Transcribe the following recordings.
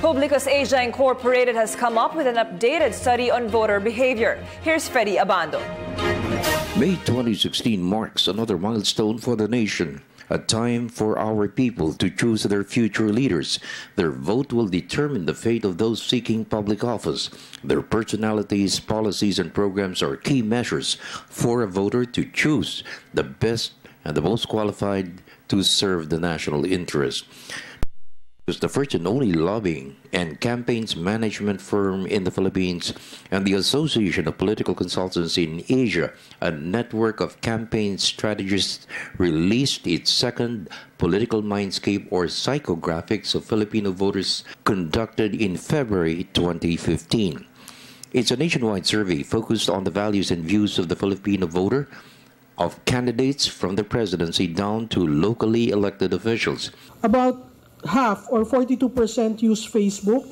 Publicus Asia Incorporated has come up with an updated study on voter behavior. Here's Freddie Abando. May 2016 marks another milestone for the nation, a time for our people to choose their future leaders. Their vote will determine the fate of those seeking public office. Their personalities, policies, and programs are key measures for a voter to choose the best and the most qualified to serve the national interest. It's the first and only lobbying and campaigns management firm in the Philippines, and the Association of Political Consultants in Asia, a network of campaign strategists, released its second Political Mindscape or Psychographics of Filipino voters conducted in February 2015. It's a nationwide survey focused on the values and views of the Filipino voter, of candidates from the presidency down to locally elected officials. About half or 42% use Facebook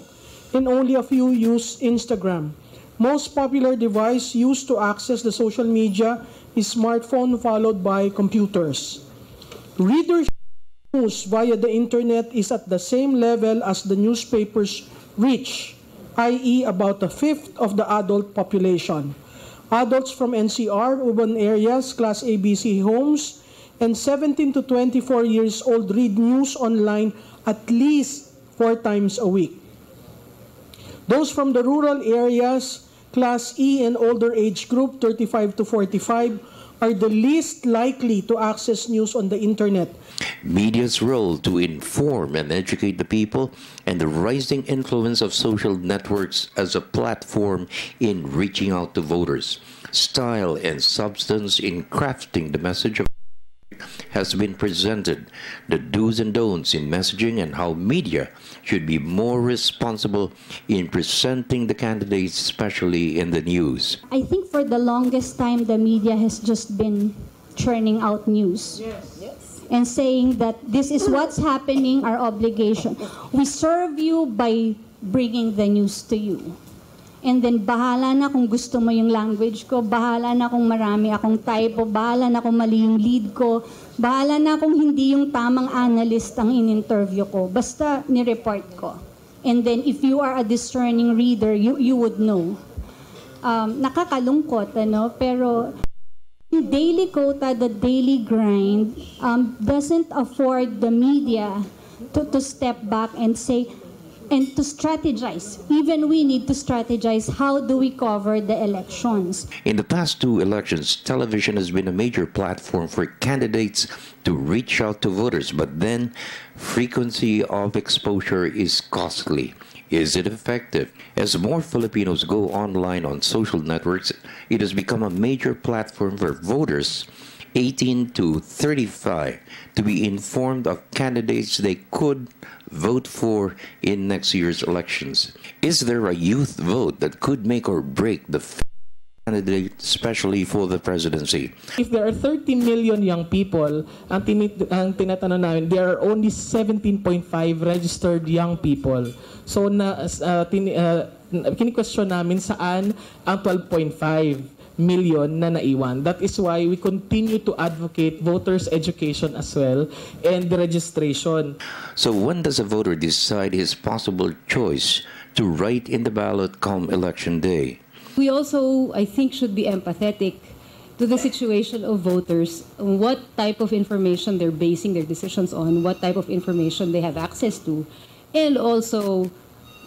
and only a few use Instagram. Most popular device used to access the social media is smartphone, followed by computers. Readership of news via the internet is at the same level as the newspapers' reach, i.e. about a fifth of the adult population. Adults from NCR, urban areas, Class ABC homes, and 17 to 24 years old read news online at least 4 times a week. Those from the rural areas, Class E and older age group, 35 to 45, are the least likely to access news on the internet. Media's role to inform and educate the people, and the rising influence of social networks as a platform in reaching out to voters. Style and substance in crafting the message of has been presented, the do's and don'ts in messaging, and how media should be more responsible in presenting the candidates, especially in the news. I think for the longest time, the media has just been churning out news. Yes. And saying that this is what's happening, our obligation. We serve you by bringing the news to you. And then, bahala na kung gusto mo yung language ko, bahala na kung marami akong typo, bahala na kung mali yung lead ko, bahala na kung hindi yung tamang analyst ang in-interview ko. Basta ni-report ko. And then, if you are a discerning reader, you would know. Nakakalungkot, ano? Pero daily quota, the daily grind, doesn't afford the media to step back and say, and to strategize. Even we need to strategize, how do we cover the elections? In the past 2 elections, television has been a major platform for candidates to reach out to voters, but then frequency of exposure is costly. Is it effective? As more Filipinos go online on social networks, it has become a major platform for voters 18 to 35 to be informed of candidates they could vote for in next year's elections. Is there a youth vote that could make or break the candidate, especially for the presidency? If there are 30 million young people, ang tinatanong namin, there are only 17.5 registered young people. So, kini-question namin saan ang 12.5 million na naiwan. That is why we continue to advocate voters' education as well and the registration. So when does a voter decide his possible choice to write in the ballot come election day? We also, I think, should be empathetic to the situation of voters, what type of information they're basing their decisions on, what type of information they have access to, and also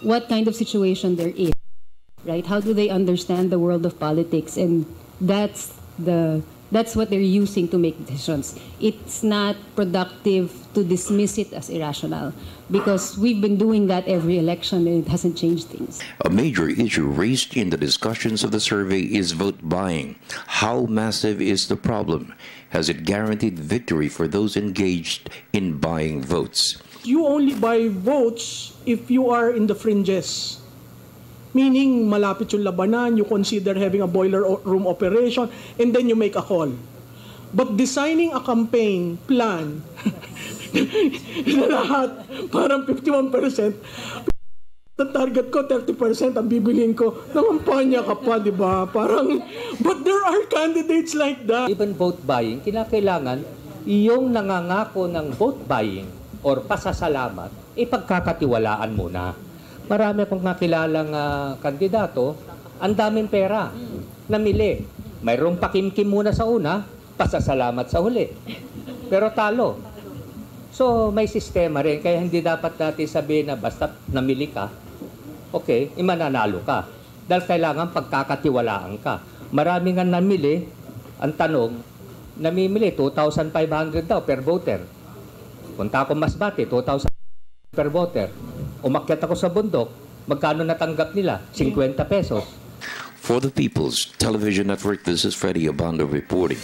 what kind of situation they're in. Right? How do they understand the world of politics? And that's what they're using to make decisions. It's not productive to dismiss it as irrational, because we've been doing that every election and it hasn't changed things. A major issue raised in the discussions of the survey is vote buying. How massive is the problem? Has it guaranteed victory for those engaged in buying votes? You only buy votes if you are in the fringes. Meaning, malapit yung labanan, you consider having a boiler room operation, and then you make a call. But designing a campaign plan, lahat, parang 51%, ang target ko, 30%, ang bibilin ko, nangampanya ka pa, di ba? Parang, but there are candidates like that. Even vote buying, kinakailangan yung nangangako ng vote buying or pasasalamat, ipagkakatiwalaan muna. Marami akong nakilalang kandidato, ang daming pera, namili. Mayroong pakimkim muna sa una, pasasalamat sa huli. Pero talo. So, may sistema rin, kaya hindi dapat natin sabihin na basta namili ka, okay, mananalo ka. Dahil kailangan pagkakatiwalaan ka. Marami nga namili, ang tanong, namimili 2,500 daw per voter. Punta ako Masbate, 2,000 per voter. Umakyat ako sa bundok, magkano natanggap nila? 50 pesos. For the People's Television Network, this is Freddie Abando reporting.